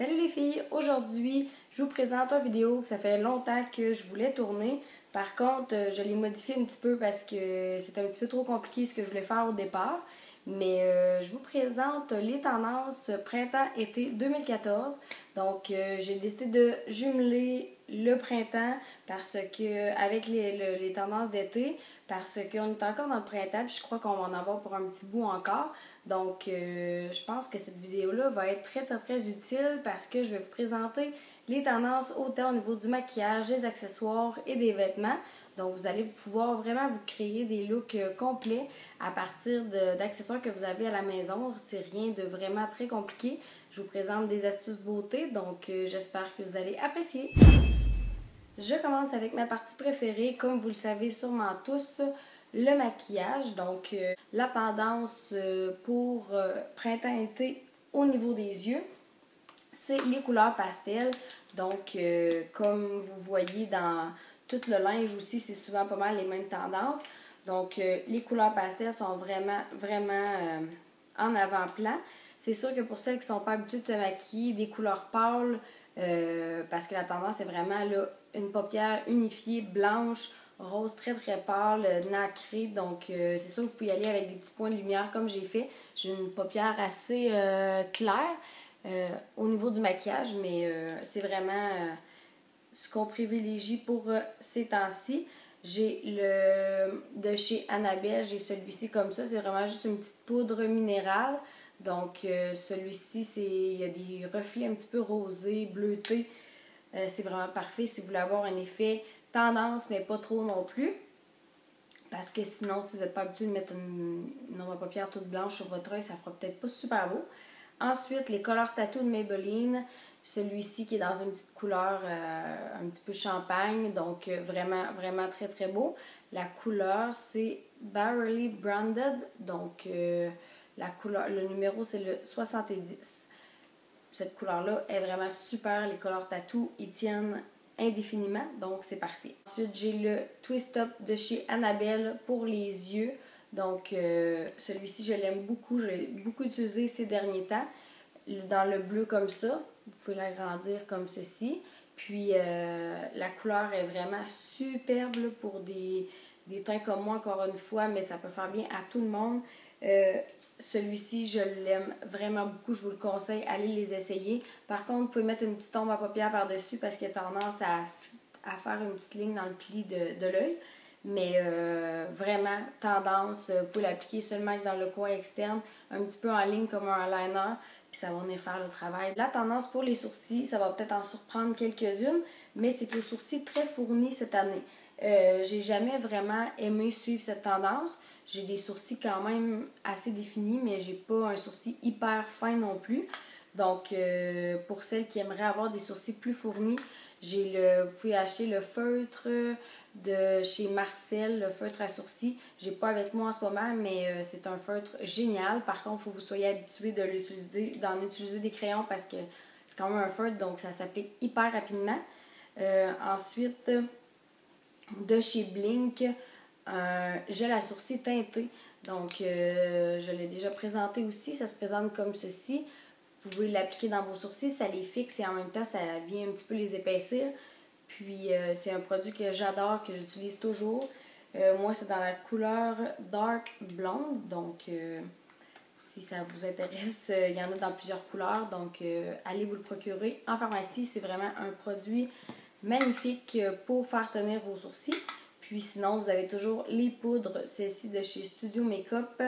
Salut les filles! Aujourd'hui, je vous présente une vidéo que ça fait longtemps que je voulais tourner. Par contre, je l'ai modifié un petit peu parce que c'était un petit peu trop compliqué ce que je voulais faire au départ. Mais je vous présente les tendances printemps-été 2014. Donc, j'ai décidé de jumeler le printemps parce que avec les tendances d'été, parce qu'on est encore dans le printemps, puis je crois qu'on va en avoir pour un petit bout encore. Donc, je pense que cette vidéo-là va être très utile parce que je vais vous présenter les tendances autant au niveau du maquillage, des accessoires et des vêtements. Donc, vous allez pouvoir vraiment vous créer des looks complets à partir d'accessoires que vous avez à la maison. C'est rien de vraiment très compliqué. Je vous présente des astuces beauté, donc j'espère que vous allez apprécier. Je commence avec ma partie préférée, comme vous le savez sûrement tous, le maquillage. Donc, la tendance pour printemps-été au niveau des yeux, c'est les couleurs pastel. Donc, comme vous voyez dans tout le linge aussi, c'est souvent pas mal les mêmes tendances. Donc, les couleurs pastel sont vraiment en avant-plan. C'est sûr que pour celles qui ne sont pas habituées de se maquiller, des couleurs pâles, parce que la tendance est vraiment là, une paupière unifiée, blanche, rose très pâle, nacrée. Donc, c'est sûr que vous pouvez y aller avec des petits points de lumière comme j'ai fait. J'ai une paupière assez claire au niveau du maquillage, mais c'est vraiment ce qu'on privilégie pour ces temps-ci. J'ai le de chez Annabelle, j'ai celui-ci comme ça. C'est vraiment juste une petite poudre minérale. Donc, celui-ci, il y a des reflets un petit peu rosés, bleutés. C'est vraiment parfait si vous voulez avoir un effet tendance, mais pas trop non plus. Parce que sinon, si vous n'êtes pas habitué de mettre une ombre à paupières toute blanche sur votre œil, ça fera peut-être pas super beau. Ensuite, les Color Tattoo de Maybelline. Celui-ci qui est dans une petite couleur un petit peu champagne. Donc, vraiment très beau. La couleur, c'est Barely Branded. Donc, le numéro, c'est le 70. Cette couleur-là est vraiment super. Les Color Tattoo, ils tiennent indéfiniment, donc c'est parfait. Ensuite, j'ai le Twist Up de chez Annabelle pour les yeux. Donc, celui-ci, je l'aime beaucoup. Je l'ai beaucoup utilisé ces derniers temps. Dans le bleu comme ça, vous pouvez l'agrandir comme ceci. Puis, la couleur est vraiment superbe pour des teints comme moi, encore une fois, mais ça peut faire bien à tout le monde. Celui-ci, je l'aime vraiment beaucoup. Je vous le conseille, allez les essayer. Par contre, vous pouvez mettre une petite ombre à paupières par-dessus parce qu'il a tendance à faire une petite ligne dans le pli de l'œil. Mais vraiment, tendance, vous pouvez l'appliquer seulement dans le coin externe, un petit peu en ligne comme un eyeliner, puis ça va venir faire le travail. La tendance pour les sourcils, ça va peut-être en surprendre quelques-unes, mais c'est le sourcil très fourni cette année. J'ai jamais vraiment aimé suivre cette tendance. J'ai des sourcils quand même assez définis, mais j'ai pas un sourcil hyper fin non plus. Donc, pour celles qui aimeraient avoir des sourcils plus fournis, vous pouvez acheter le feutre de chez Marcel, le feutre à sourcils. J'ai pas avec moi en ce moment, mais c'est un feutre génial. Par contre, il faut que vous soyez habitué d'en utiliser des crayons parce que c'est quand même un feutre, donc ça s'applique hyper rapidement. Ensuite, de chez Blink, un gel à sourcils teinté. Donc, je l'ai déjà présenté aussi. Ça se présente comme ceci. Vous pouvez l'appliquer dans vos sourcils, ça les fixe et en même temps, ça vient un petit peu les épaissir. Puis, c'est un produit que j'adore, que j'utilise toujours. Moi, c'est dans la couleur Dark Blonde. Donc, si ça vous intéresse, il y en a dans plusieurs couleurs. Donc, allez vous le procurer en pharmacie. C'est vraiment un produit magnifique pour faire tenir vos sourcils. Puis sinon, vous avez toujours les poudres, celle-ci de chez Studio Makeup,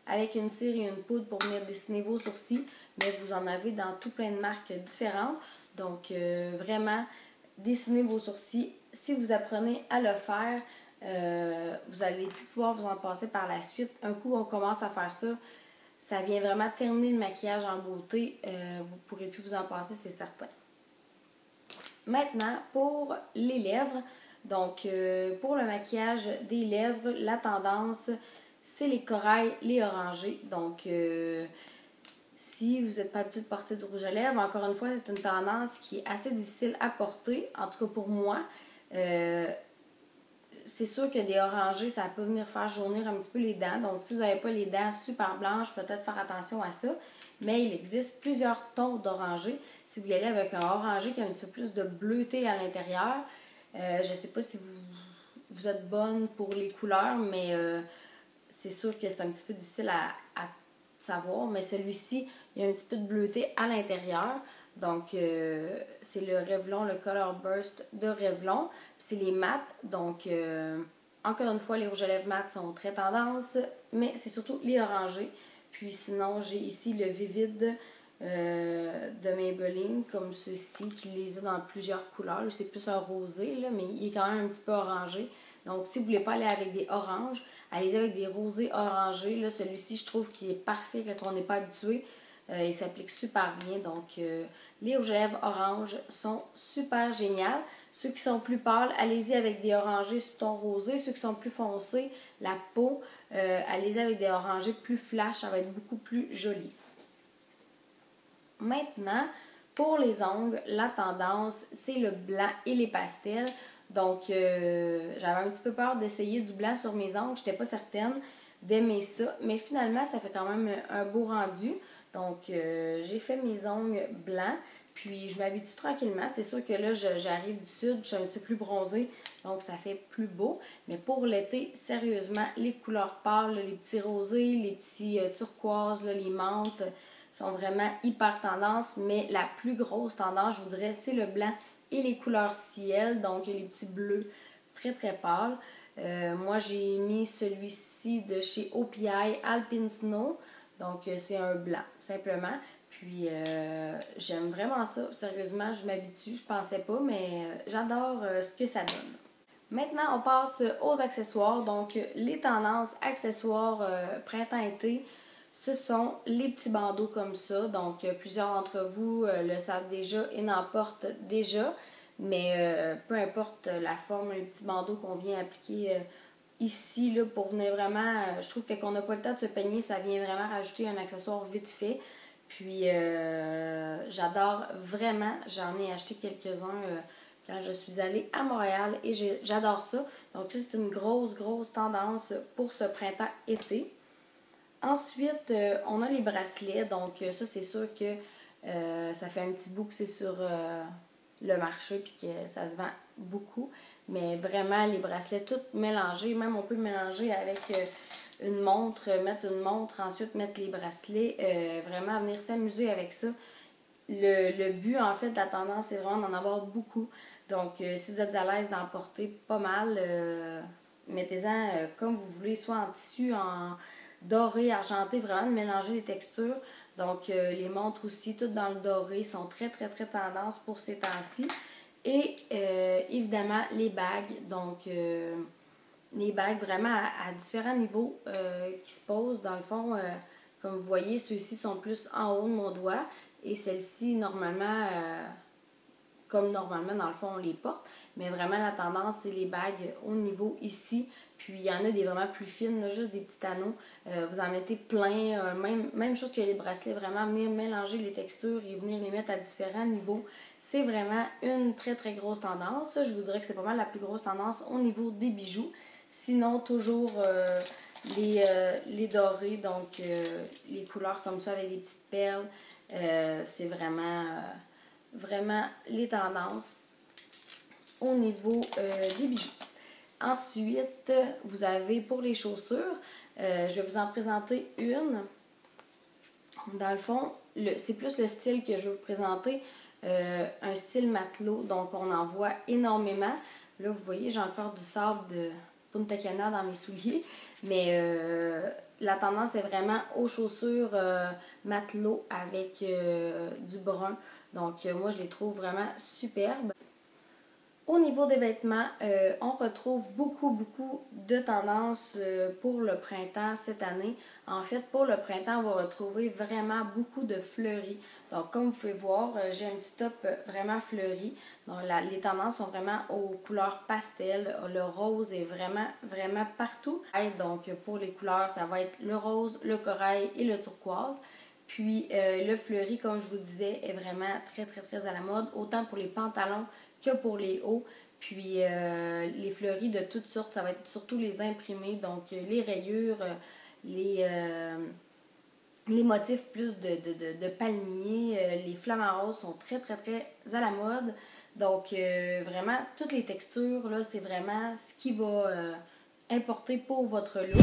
avec une cire et une poudre pour venir dessiner vos sourcils. Mais vous en avez dans tout plein de marques différentes. Donc, vraiment, dessinez vos sourcils. Si vous apprenez à le faire, vous allez plus pouvoir vous en passer par la suite. Un coup, on commence à faire ça. Ça vient vraiment terminer le maquillage en beauté. Vous ne pourrez plus vous en passer, c'est certain. Maintenant, pour les lèvres, donc pour le maquillage des lèvres, la tendance, c'est les corails, les orangés. Donc, si vous n'êtes pas habitué de porter du rouge à lèvres, encore une fois, c'est une tendance qui est assez difficile à porter, en tout cas pour moi. C'est sûr que des orangés, ça peut venir faire jaunir un petit peu les dents. Donc, si vous n'avez pas les dents super blanches, peut-être faire attention à ça. mais il existe plusieurs tons d'orangé. Si vous voulez aller avec un orangé qui a un petit peu plus de bleuté à l'intérieur, je ne sais pas si vous êtes bonne pour les couleurs, mais c'est sûr que c'est un petit peu difficile à savoir, mais celui-ci, il y a un petit peu de bleuté à l'intérieur. Donc, c'est le Revlon, le Color Burst de Revlon. C'est les mats. Donc, encore une fois, les rouges à lèvres mat sont très tendance, mais c'est surtout les orangés. Puis sinon, j'ai ici le Vivid de Maybelline, comme ceci, qui les a dans plusieurs couleurs. C'est plus un rosé, là, mais il est quand même un petit peu orangé. Donc, si vous ne voulez pas aller avec des oranges, allez-y avec des rosés orangés. Là, celui-ci, je trouve qu'il est parfait quand on n'est pas habitué. Il s'applique super bien. Donc, les rouges à lèvres orange sont super géniales. Ceux qui sont plus pâles, allez-y avec des orangés sur ton rosé. Ceux qui sont plus foncés, la peau, allez-y avec des orangés plus flash. Ça va être beaucoup plus joli. Maintenant, pour les ongles, la tendance, c'est le blanc et les pastels. Donc, j'avais un petit peu peur d'essayer du blanc sur mes ongles. Je n'étais pas certaine d'aimer ça. Mais finalement, ça fait quand même un beau rendu. Donc, j'ai fait mes ongles blancs. Puis, je m'habitue tranquillement. C'est sûr que là, j'arrive du sud. Je suis un petit peu plus bronzée. Donc, ça fait plus beau. Mais pour l'été, sérieusement, les couleurs pâles, les petits rosés, les petits turquoises, les menthes sont vraiment hyper tendance. Mais la plus grosse tendance, je vous dirais, c'est le blanc et les couleurs ciel, donc les petits bleus très très pâles. Moi j'ai mis celui-ci de chez OPI Alpine Snow, donc c'est un blanc simplement. Puis j'aime vraiment ça, sérieusement je m'habitue, je pensais pas, mais j'adore ce que ça donne. Maintenant, on passe aux accessoires. Donc, les tendances accessoires printemps-été, ce sont les petits bandeaux comme ça. Donc, plusieurs d'entre vous le savent déjà et n'en portent déjà. Mais peu importe la forme, les petits bandeaux qu'on vient appliquer ici là, pour venir vraiment... je trouve que quand on n'a pas le temps de se peigner, ça vient vraiment rajouter un accessoire vite fait. Puis, j'adore vraiment. J'en ai acheté quelques-uns quand je suis allée à Montréal et j'adore ça. Donc, ça, c'est une grosse tendance pour ce printemps-été. Ensuite, on a les bracelets. Donc, ça, c'est sûr que ça fait un petit bout que c'est sur le marché puis que ça se vend beaucoup. Mais vraiment, les bracelets, tout mélangés. Même, on peut mélanger avec une montre, mettre une montre, ensuite mettre les bracelets. Vraiment, venir s'amuser avec ça. Le but, en fait, de la tendance, c'est vraiment d'en avoir beaucoup. Donc, si vous êtes à l'aise d'en porter pas mal, mettez-en comme vous voulez, soit en tissu, en doré, argenté, vraiment de mélanger les textures. Donc, les montres aussi, toutes dans le doré, sont très tendance pour ces temps-ci. Et évidemment, les bagues. Donc, les bagues vraiment à différents niveaux qui se posent. Dans le fond, comme vous voyez, ceux-ci sont plus en haut de mon doigt. Et celles-ci, normalement, comme normalement, dans le fond, on les porte. Mais vraiment, la tendance, c'est les bagues au niveau ici. Puis, il y en a des vraiment plus fines, là, juste des petits anneaux. Vous en mettez plein. Même chose que les bracelets, vraiment venir mélanger les textures et venir les mettre à différents niveaux. C'est vraiment une très grosse tendance. Je vous dirais que c'est pas mal la plus grosse tendance au niveau des bijoux. Sinon, toujours les dorés, donc les couleurs comme ça avec des petites perles. C'est vraiment les tendances au niveau des bijoux. Ensuite, vous avez pour les chaussures, je vais vous en présenter une. Dans le fond, c'est plus le style que je vais vous présenter, un style matelot, donc on en voit énormément. Là, vous voyez, j'ai encore du sable de Punta Cana dans mes souliers, mais la tendance est vraiment aux chaussures matelot avec du brun. Donc, moi, je les trouve vraiment superbes. Au niveau des vêtements, on retrouve beaucoup de tendances pour le printemps cette année. En fait, pour le printemps, on va retrouver vraiment beaucoup de fleuris. Donc, comme vous pouvez voir, j'ai un petit top vraiment fleuri. Donc, les tendances sont vraiment aux couleurs pastel. Le rose est vraiment partout. Et donc, pour les couleurs, ça va être le rose, le corail et le turquoise. Puis, le fleuri, comme je vous disais, est vraiment très à la mode, autant pour les pantalons que pour les hauts. Puis les fleuris de toutes sortes, ça va être surtout les imprimés, donc les rayures, les les motifs plus de palmier, les flamants roses sont très à la mode. Donc vraiment, toutes les textures, là, c'est vraiment ce qui va importer pour votre look.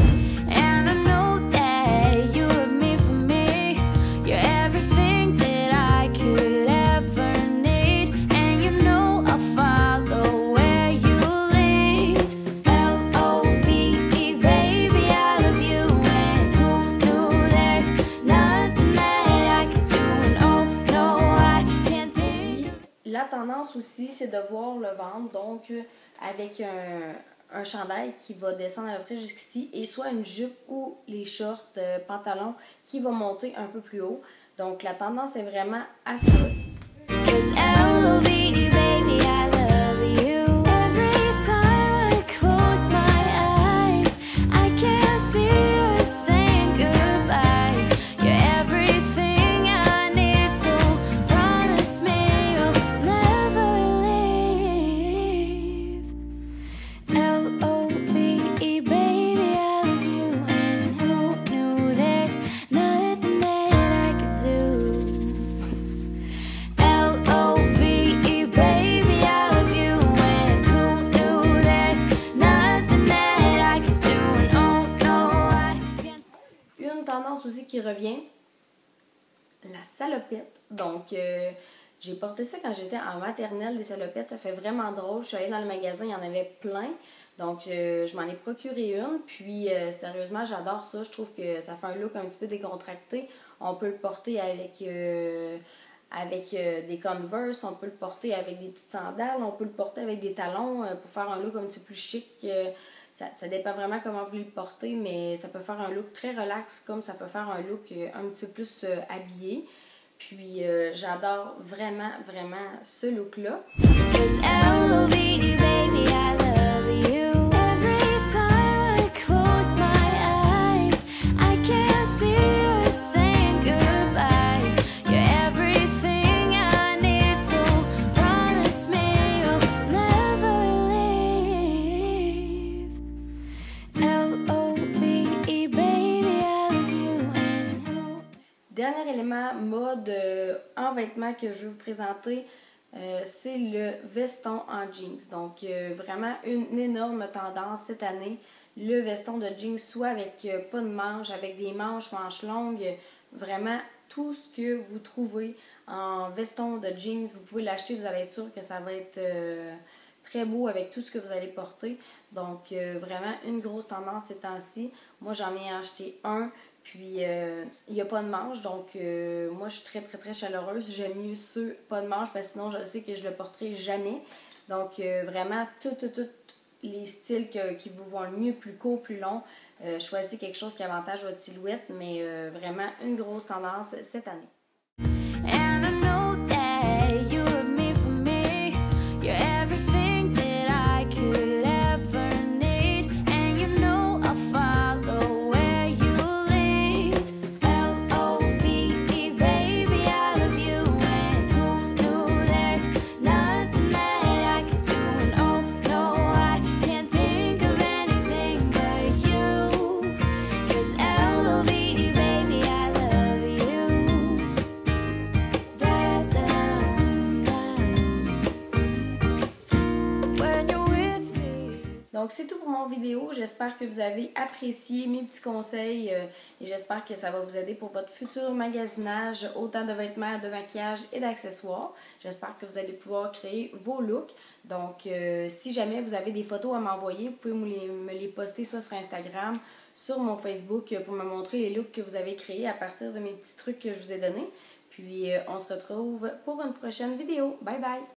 And I know that you love me for me. You're everything that I could ever need. And you know I'll follow where you lead. L-O-V-E, baby, I love you. And who knew there's nothing that I could do. And oh no, I can't think. La tendance aussi, c'est de voir le ventre, donc avec un chandail qui va descendre à peu près jusqu'ici et soit une jupe ou les shorts, pantalons qui va monter un peu plus haut. Donc la tendance est vraiment à ça. Aussi qui revient, la salopette. Donc j'ai porté ça quand j'étais en maternelle, des salopettes, ça fait vraiment drôle. Je suis allée dans le magasin, il y en avait plein, donc je m'en ai procuré une, puis sérieusement j'adore ça, je trouve que ça fait un look un petit peu décontracté. On peut le porter avec des Converse, on peut le porter avec des petites sandales, on peut le porter avec des talons pour faire un look un petit peu plus chic. Ça dépend vraiment comment vous le portez, mais ça peut faire un look très relax, comme ça peut faire un look un petit peu plus habillé. Puis j'adore vraiment ce look-là. Dernier élément mode en vêtements que je vais vous présenter, c'est le veston en jeans. Donc vraiment une énorme tendance cette année. Le veston de jeans, soit avec pas de manches, avec des manches longues, vraiment tout ce que vous trouvez en veston de jeans, vous pouvez l'acheter, vous allez être sûr que ça va être très beau avec tout ce que vous allez porter. Donc vraiment une grosse tendance ces temps-ci. Moi j'en ai acheté un. Puis, il n'y a pas de manche, donc moi, je suis très chaleureuse. J'aime mieux ceux pas de manche, parce que sinon, je sais que je le porterai jamais. Donc, vraiment, tous les styles qui vous vont le mieux, plus court, plus long. Choisissez quelque chose qui avantage votre silhouette, mais vraiment une grosse tendance cette année. And I know that you love me for me. You're everything that I could ever need. And you know I'll follow where you lead. L-O-V-E, baby, I love you. And who knew there's nothing that I could do. And oh no, I can't think of anything but you. 'Cause L-O-V-E, baby, I love you. Da, da, da. When you're with me. Donc c'est tout pour mon vidéo. J'espère que vous avez apprécié mes petits conseils et j'espère que ça va vous aider pour votre futur magasinage, autant de vêtements, de maquillage et d'accessoires. J'espère que vous allez pouvoir créer vos looks. Donc si jamais vous avez des photos à m'envoyer, vous pouvez me les poster soit sur Instagram, sur mon Facebook pour me montrer les looks que vous avez créés à partir de mes petits trucs que je vous ai donnés. Puis on se retrouve pour une prochaine vidéo. Bye bye!